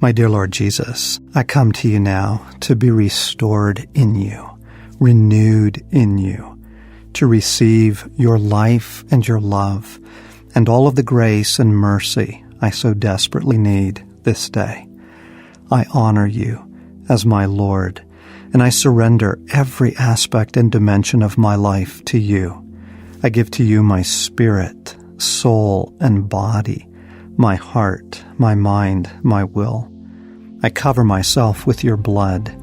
My dear Lord Jesus, I come to you now to be restored in you, renewed in you, to receive your life and your love, and all of the grace and mercy I so desperately need this day. I honor you as my Lord, and I surrender every aspect and dimension of my life to you. I give to you my spirit, soul, and body, my heart, my mind, my will. I cover myself with your blood,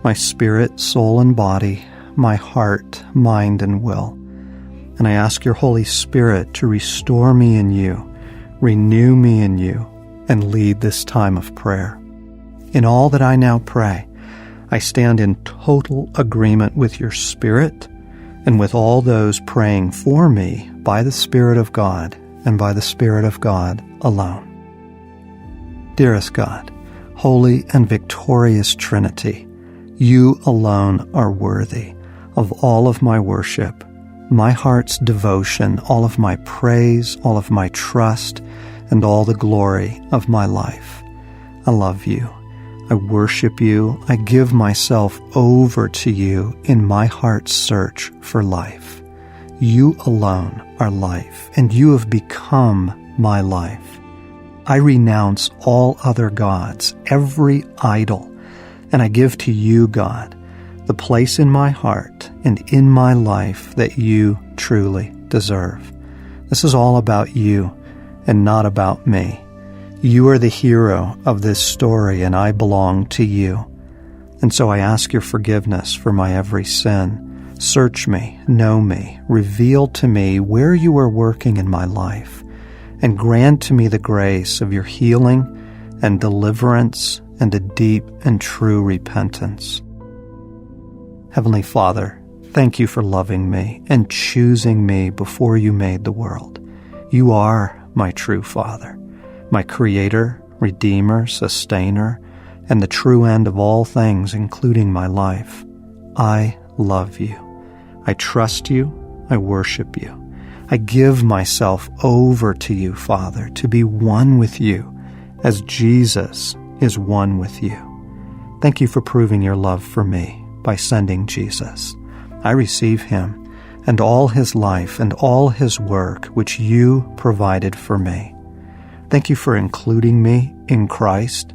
my spirit, soul, and body, my heart, mind, and will. And I ask your Holy Spirit to restore me in you, renew me in you, and lead this time of prayer. In all that I now pray, I stand in total agreement with your Spirit and with all those praying for me by the Spirit of God and by the Spirit of God alone. Dearest God, Holy and victorious Trinity, you alone are worthy of all of my worship, my heart's devotion, all of my praise, all of my trust, and all the glory of my life. I love you. I worship you. I give myself over to you in my heart's search for life. You alone are life, and you have become my life. I renounce all other gods, every idol, and I give to you, God, the place in my heart and in my life that you truly deserve. This is all about you and not about me. You are the hero of this story, and I belong to you. And so I ask your forgiveness for my every sin. Search me, know me, reveal to me where you are working in my life, and grant to me the grace of your healing and deliverance and a deep and true repentance. Heavenly Father, thank you for loving me and choosing me before you made the world. You are my true Father, my Creator, Redeemer, Sustainer, and the true end of all things, including my life. I love you. I trust you. I worship you. I give myself over to you, Father, to be one with you as Jesus is one with you. Thank you for proving your love for me by sending Jesus. I receive him and all his life and all his work which you provided for me. Thank you for including me in Christ,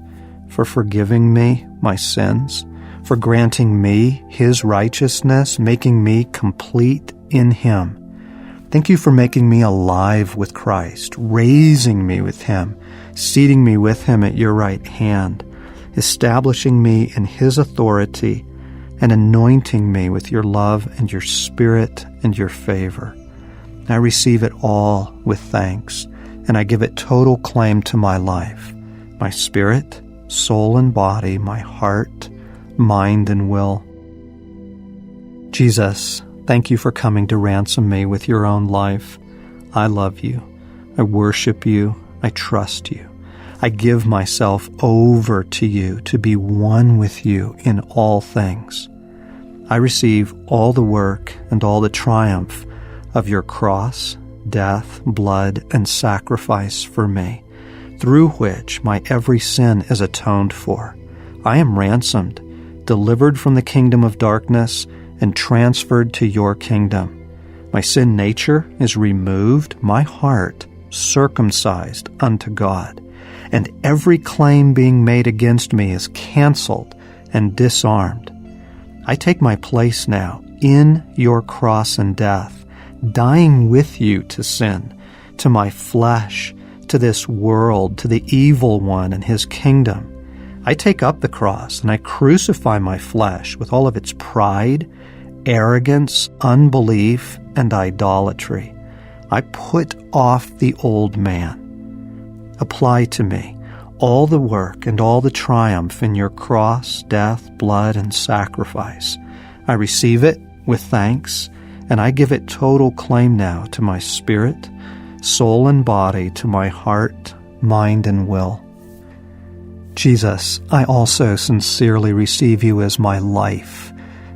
for forgiving me my sins, for granting me his righteousness, making me complete in him. Thank you for making me alive with Christ, raising me with him, seating me with him at your right hand, establishing me in his authority, and anointing me with your love and your Spirit and your favor. I receive it all with thanks, and I give it total claim to my life, my spirit, soul, and body, my heart, mind, and will. Jesus, thank you for coming to ransom me with your own life. I love you. I worship you. I trust you. I give myself over to you to be one with you in all things. I receive all the work and all the triumph of your cross, death, blood, and sacrifice for me, through which my every sin is atoned for. I am ransomed, delivered from the kingdom of darkness, and transferred to your kingdom. My sin nature is removed, my heart circumcised unto God, and every claim being made against me is canceled and disarmed. I take my place now in your cross and death, dying with you to sin, to my flesh, to this world, to the evil one and his kingdom. I take up the cross and I crucify my flesh with all of its pride, arrogance, unbelief, and idolatry. I put off the old man. Apply to me all the work and all the triumph in your cross, death, blood, and sacrifice. I receive it with thanks, and I give it total claim now to my spirit, soul, and body, to my heart, mind, and will. Jesus, I also sincerely receive you as my life,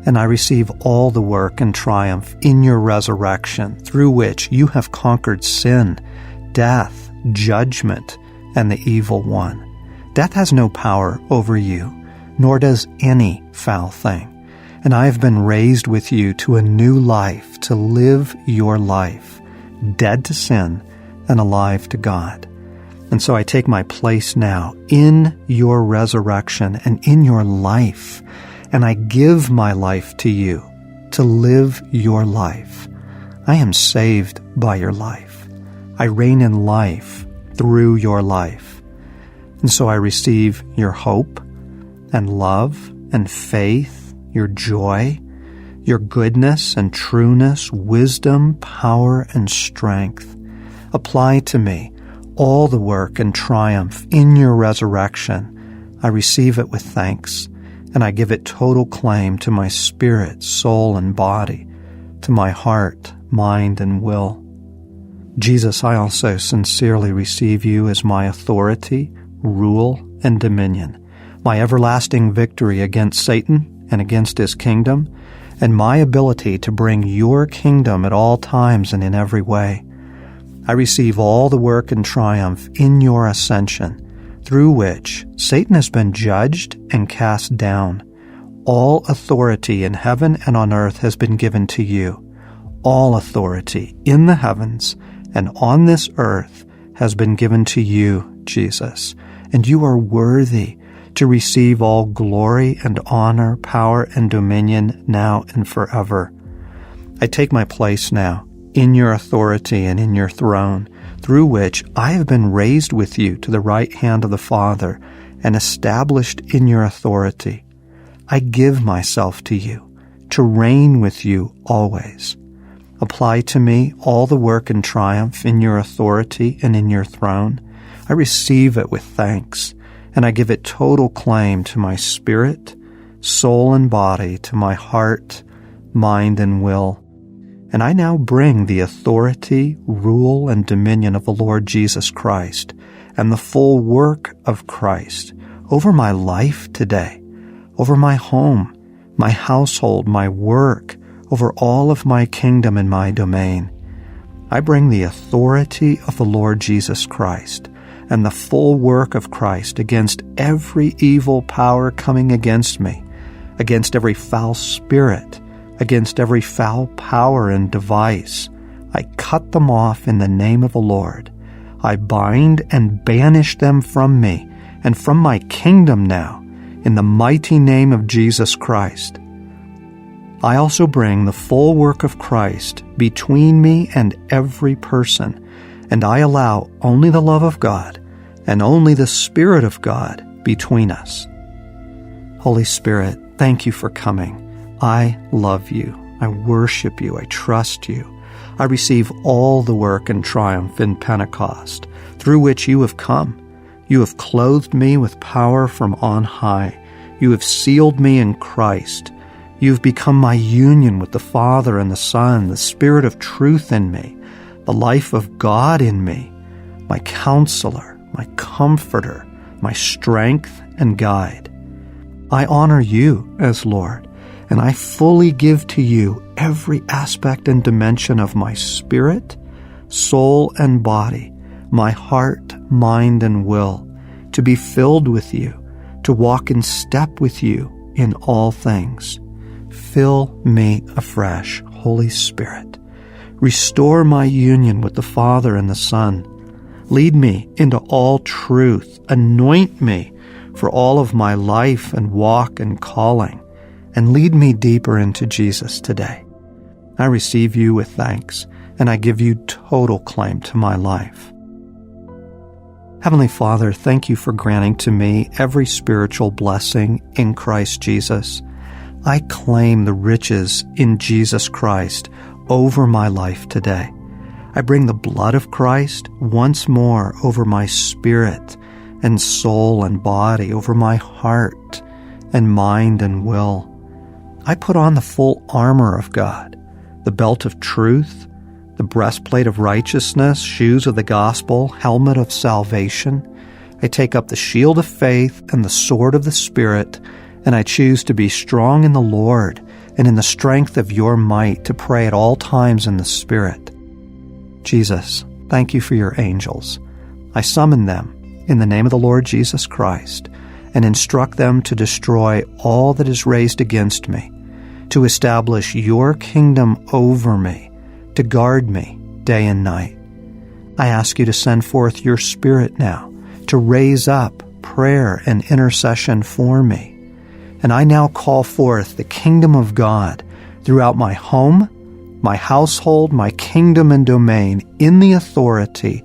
and I receive all the work and triumph in your resurrection, through which you have conquered sin, death, judgment, and the evil one. Death has no power over you, nor does any foul thing. And I have been raised with you to a new life, to live your life, dead to sin and alive to God. And so I take my place now in your resurrection and in your life, and I give my life to you to live your life. I am saved by your life. I reign in life through your life. And so I receive your hope and love and faith, your joy, your goodness and trueness, wisdom, power, and strength. Apply to me all the work and triumph in your resurrection. I receive it with thanks, and I give it total claim to my spirit, soul, and body, to my heart, mind, and will. Jesus, I also sincerely receive you as my authority, rule, and dominion, my everlasting victory against Satan and against his kingdom, and my ability to bring your kingdom at all times and in every way. I receive all the work and triumph in your ascension, through which Satan has been judged and cast down. All authority in heaven and on earth has been given to you. All authority in the heavens and on this earth has been given to you, Jesus, and you are worthy to receive all glory and honor, power and dominion now and forever. I take my place now in your authority and in your throne, through which I have been raised with you to the right hand of the Father and established in your authority. I give myself to you to reign with you always. Apply to me all the work and triumph in your authority and in your throne. I receive it with thanks, and I give it total claim to my spirit, soul, and body, to my heart, mind, and will. And I now bring the authority, rule, and dominion of the Lord Jesus Christ and the full work of Christ over my life today, over my home, my household, my work, over all of my kingdom and my domain. I bring the authority of the Lord Jesus Christ and the full work of Christ against every evil power coming against me, against every foul spirit, against every foul power and device. I cut them off in the name of the Lord. I bind and banish them from me and from my kingdom now, in the mighty name of Jesus Christ. I also bring the full work of Christ between me and every person, and I allow only the love of God and only the Spirit of God between us. Holy Spirit, thank you for coming. I love you. I worship you. I trust you. I receive all the work and triumph in Pentecost, through which you have come. You have clothed me with power from on high. You have sealed me in Christ. You have become my union with the Father and the Son, the Spirit of truth in me, the life of God in me, my counselor, my comforter, my strength and guide. I honor you as Lord, and I fully give to you every aspect and dimension of my spirit, soul, and body, my heart, mind, and will, to be filled with you, to walk in step with you in all things. Fill me afresh, Holy Spirit. Restore my union with the Father and the Son. Lead me into all truth. Anoint me for all of my life and walk and calling, and lead me deeper into Jesus today. I receive you with thanks, and I give you total claim to my life. Heavenly Father, thank you for granting to me every spiritual blessing in Christ Jesus. I claim the riches in Jesus Christ over my life today. I bring the blood of Christ once more over my spirit and soul and body, over my heart and mind and will. I put on the full armor of God, the belt of truth, the breastplate of righteousness, shoes of the gospel, helmet of salvation. I take up the shield of faith and the sword of the Spirit, and I choose to be strong in the Lord and in the strength of your might, to pray at all times in the Spirit. Jesus, thank you for your angels. I summon them in the name of the Lord Jesus Christ, and instruct them to destroy all that is raised against me, to establish your kingdom over me, to guard me day and night. I ask you to send forth your Spirit now to raise up prayer and intercession for me. And I now call forth the kingdom of God throughout my home, my household, my kingdom and domain in the authority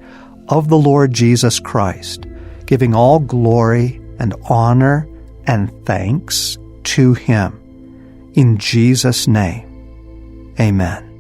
of the Lord Jesus Christ, giving all glory and honor and thanks to Him. In Jesus' name, amen.